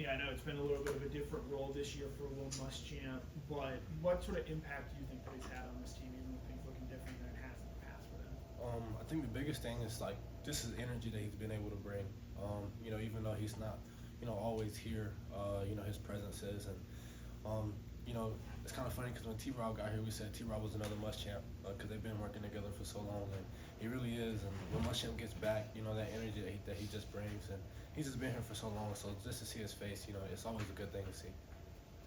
Yeah, I know it's been a little bit of a different role this year for Will Muschamp, but what sort of impact do you think that he's had on this team, even with things looking different than it has in the past for them? I think the biggest thing is like just his energy that he's been able to bring. Even though he's not, always here, his presence is, and um, it's kind of funny because when T-Rob got here, we said T-Rob was another Muschamp because they've been working together for so long, and he really is. And when Muschamp gets back, that energy that he just brings, and he's just been here for so long. So just to see his face, it's always a good thing to see.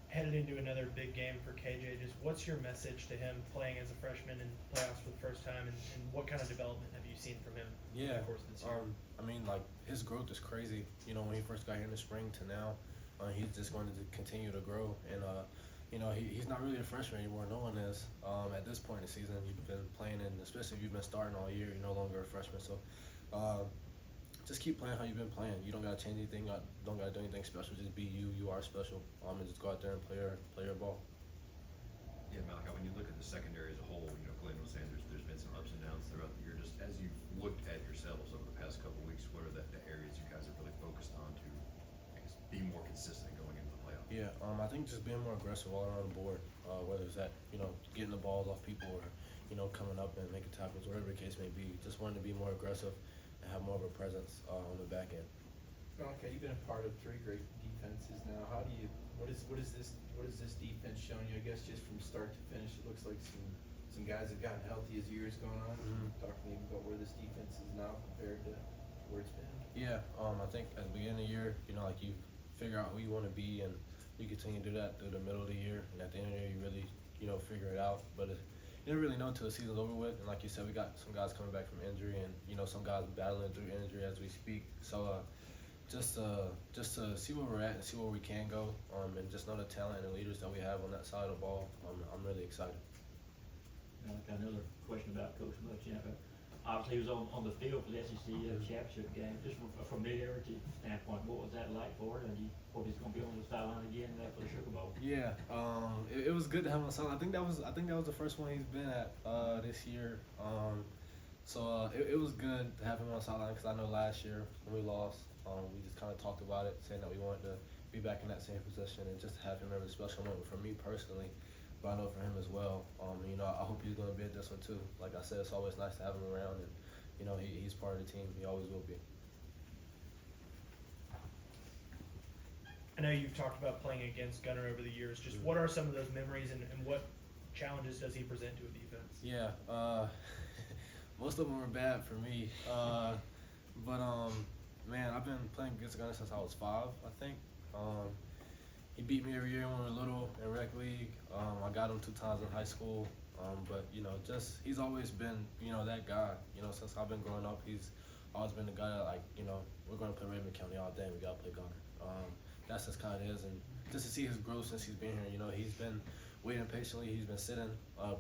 Headed into another big game for KJ, just what's your message to him playing as a freshman in playoffs for the first time, and what kind of development have you seen from him over Yeah, the course of this year? like his growth is crazy. When he first got here in the spring to now, he's just going to continue to grow. And he's not really a freshman anymore. No one is. At this point in the season, you've been playing, and especially if you've been starting all year, you're no longer a freshman. So, just keep playing how you've been playing. You don't gotta change anything. Don't gotta do anything special. Just be you. You are special. And just go out there and play your ball. Yeah, Malaki, when you look at the secondary as a whole, Clayton was saying there's been some ups and downs throughout the year. Just as you've looked at yourselves over the past couple of weeks, what are the areas you guys have really focused on to, I guess, be more consistent going into the playoffs? Yeah, I think just being more aggressive all around the board, whether it's that, getting the balls off people or, coming up and making tackles, whatever the case may be. Just wanting to be more aggressive and have more of a presence on the back end. Okay, you've been a part of 3 great defenses now. What is this defense showing you? I guess just from start to finish, it looks like some guys have gotten healthy as years going on. Talk to me about where this defense is now compared to where it's been. Yeah, I think at the beginning of the year, like you figure out who you want to be, and you continue to do that through the middle of the year, and at the end of the year, you really, figure it out. But you don't really know until the season's over with. And like you said, we got some guys coming back from injury, and some guys battling through injury as we speak. So just to see where we're at and see where we can go, and just know the talent and the leaders that we have on that side of the ball. I'm really excited. Got another question about Coach Muschamp. Obviously, he was on the field for the SEC championship game. Just from a familiarity standpoint, what was that like for him? And you hope he's going to be on the sideline again for the Sugar Bowl? Yeah, it was good to have him on the sideline. I think that was the first one he's been at this year. So it was good to have him on the sideline because I know last year when we lost, we just kind of talked about it, saying that we wanted to be back in that same position, and just to have him ever a special moment for me personally. But I know for him as well. I hope he's going to be at this one too. Like I said, it's always nice to have him around, and he's part of the team. He always will be. I know you've talked about playing against Gunner over the years. Just what are some of those memories, and what challenges does he present to a defense? Yeah, most of them were bad for me. But man, I've been playing against Gunner since I was 5, I think. He beat me every year when we were little in rec league. I got him 2 times in high school. But he's always been, that guy. Since I've been growing up, he's always been the guy that, like, we're going to play Raymond County all day, and we got to play Gunner. That's just kind of his. And just to see his growth since he's been here, he's been waiting patiently. He's been sitting,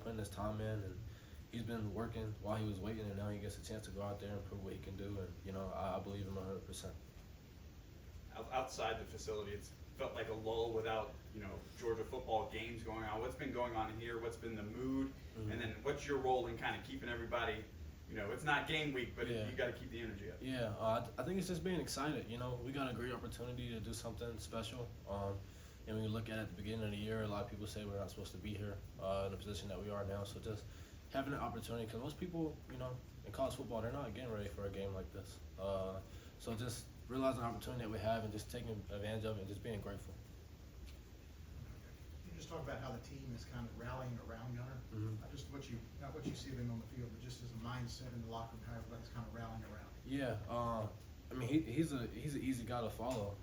putting his time in, and he's been working while he was waiting, and now he gets a chance to go out there and prove what he can do. And, I believe him 100%. Outside the facility, it's felt like a lull without, Georgia football games going on. What's been going on here? What's been the mood? And then what's your role in kind of keeping everybody, it's not game week, but you got to keep the energy up. Yeah, I think it's just being excited. We got a great opportunity to do something special. And when you look at the beginning of the year, a lot of people say we're not supposed to be here in the position that we are now. So just having an opportunity, because most people, in college football, they're not getting ready for a game like this. So just realizing the opportunity that we have and just taking advantage of it and just being grateful. You just talk about how the team is kind of rallying around Gunner. Not just not what you see of him on the field, but just as a mindset in the locker room, how everybody's kind of rallying around. Yeah, he's an easy guy to follow.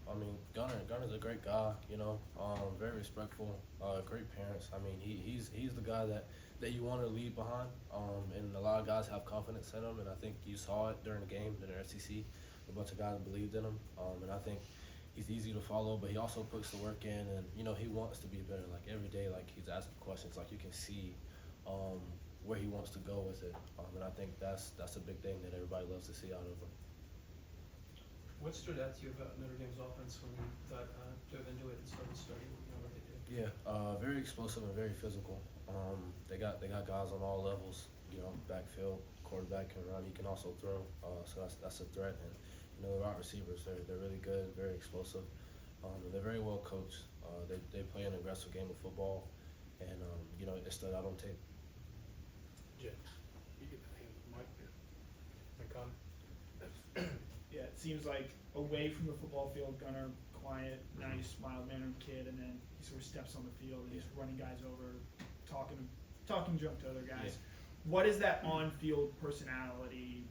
Gunner's a great guy. Very respectful. Great parents. He's the guy that you want to lead behind. And a lot of guys have confidence in him, and I think you saw it during the game in the SEC. A bunch of guys believed in him, and I think he's easy to follow, but he also puts the work in, and he wants to be better. Like every day, like he's asking questions, like you can see where he wants to go with it, and I think that's a big thing that everybody loves to see out of him. What stood out to you about Notre Dame's offense when you dove into it and started studying what they do? Yeah, very explosive and very physical. They got guys on all levels. Backfield, quarterback can run. He can also throw. So that's a threat. And the wide receivers, they're really good, very explosive. They're very well coached. They play an aggressive game of football, and you know, it stood out on tape. Jay, you get the hand mic here. My comment? Yeah, it seems like away from the football field, Gunner, quiet, nice, mild-mannered kid, and then he sort of steps on the field and he's running guys over, talking junk to other guys. What is that on-field personality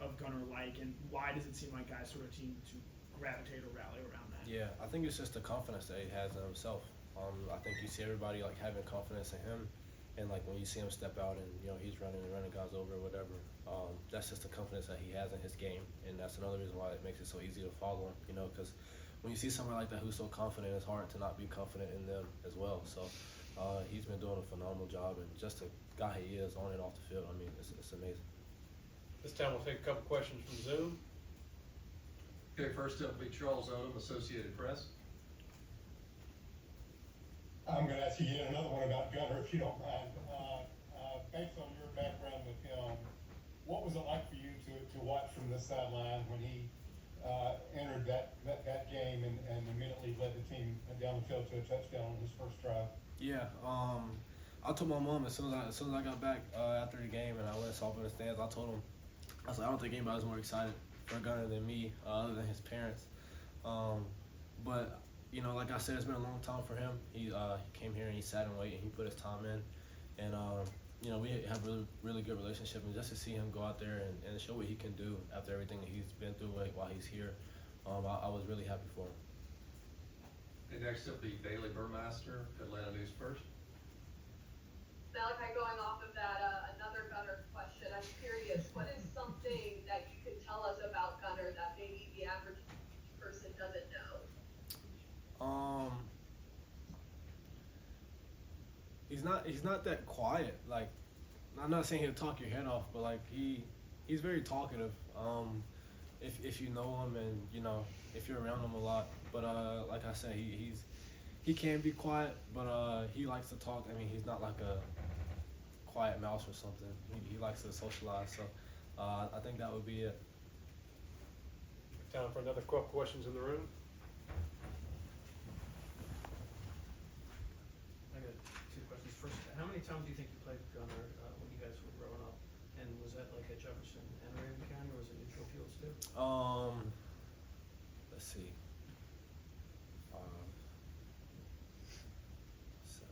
of Gunner like, and why does it seem like guys sort of seem to gravitate or rally around that? Yeah, I think it's just the confidence that he has in himself. I think you see everybody like having confidence in him, and like when you see him step out and you know he's running guys over or whatever, that's just the confidence that he has in his game, and that's another reason why it makes it so easy to follow him. You know, because when you see someone like that who's so confident, it's hard to not be confident in them as well. So he's been doing a phenomenal job, and just the guy he is on and off the field, I mean, it's amazing. This time we'll take a couple questions from Zoom. Okay, first up will be Charles Odom, Associated Press. I'm going to ask you yet another one about Gunner, if you don't mind. Based on your background with him, what was it like for you to watch from the sideline when he entered that game and immediately led the team down the field to a touchdown on his first drive? Yeah, I told my mom as soon as I got back after the game and I went and saw him in the stands, I told him, I was like, I don't think anybody's more excited for Gunner than me, other than his parents. But you know, like I said, it's been a long time for him. He came here and he sat and waited and he put his time in, and you know, we have a really good relationship, and just to see him go out there and show what he can do after everything that he's been through while he's here, I was really happy for him. And next up, the Bailey Burmaster, Atlanta News First. Malaki, going off of that, another Gunner question. I'm curious, what is something that you could tell us about Gunner that maybe the average person doesn't know? He's not that quiet. Like, I'm not saying he'll talk your head off, but like he's very talkative. If you know him and you know if you're around him a lot. But like I said, he can be quiet, but he likes to talk. I mean, he's not like a quiet mouse or something. He likes to socialize. So I think that would be it. Time for another couple questions in the room. I got two questions. First, how many times do you think you played Gunner when you guys were growing up? And was that like at Jefferson and Raven County, or was it neutral fields too? Let's see. 5, 7.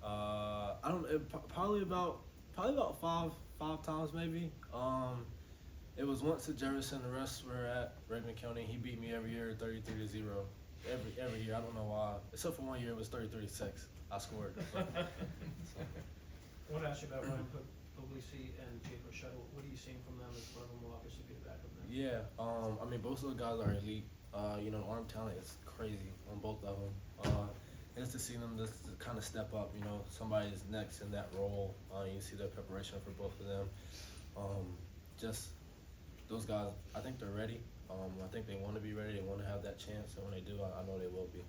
I don't. Probably about 5 times maybe. It was once at Jefferson. The rest were at Raven County. He beat me every year, 33-0. Every year. I don't know why. Except for one year, it was 30-36. I scored. So. I want to ask you about Ryan Puglisi and Jake Rochette. What are you seeing from them as one of them will obviously be the backup now? Yeah, I mean, both of the guys are elite. You know, arm talent is crazy on both of them. And just to see them just to kind of step up, you know, somebody is next in that role. You see the preparation for both of them. Just those guys, I think they're ready. I think they want to be ready. They want to have that chance, and when they do, I know they will be.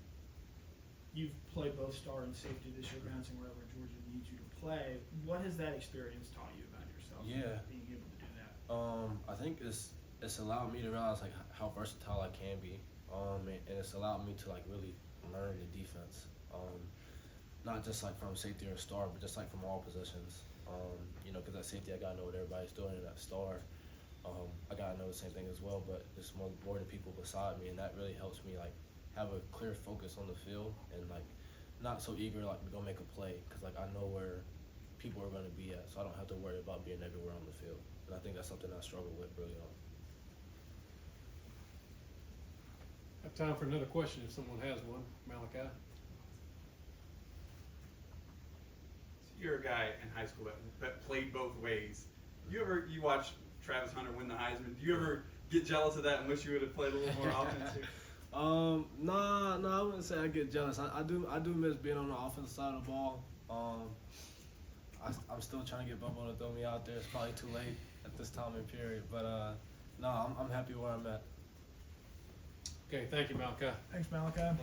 You've played both star and safety this year, bouncing wherever Georgia needs you to play. What has that experience taught you about yourself? Yeah. Being able to do that. I think it's allowed me to realize like how versatile I can be, and it's allowed me to like really learn the defense, not just like from safety or star, but just like from all positions. You know, because at safety I gotta know what everybody's doing, and at star, I gotta know the same thing as well. But there's more the people beside me, and that really helps me like have a clear focus on the field and like not so eager like to go make a play, because like I know where people are going to be at, so I don't have to worry about being everywhere on the field. And I think that's something I struggle with early on. Have time for another question if someone has one. Malaki? You're a guy in high school that played both ways. You watch Travis Hunter win the Heisman. Do you ever get jealous of that and wish you would have played a little more offensive? Nah, I wouldn't say I get jealous. I do miss being on the offensive side of the ball. I'm still trying to get Bubba to throw me out there. It's probably too late at this time and period. But no, I'm happy where I'm at. Okay, thank you, Malaki. Thanks, Malaki.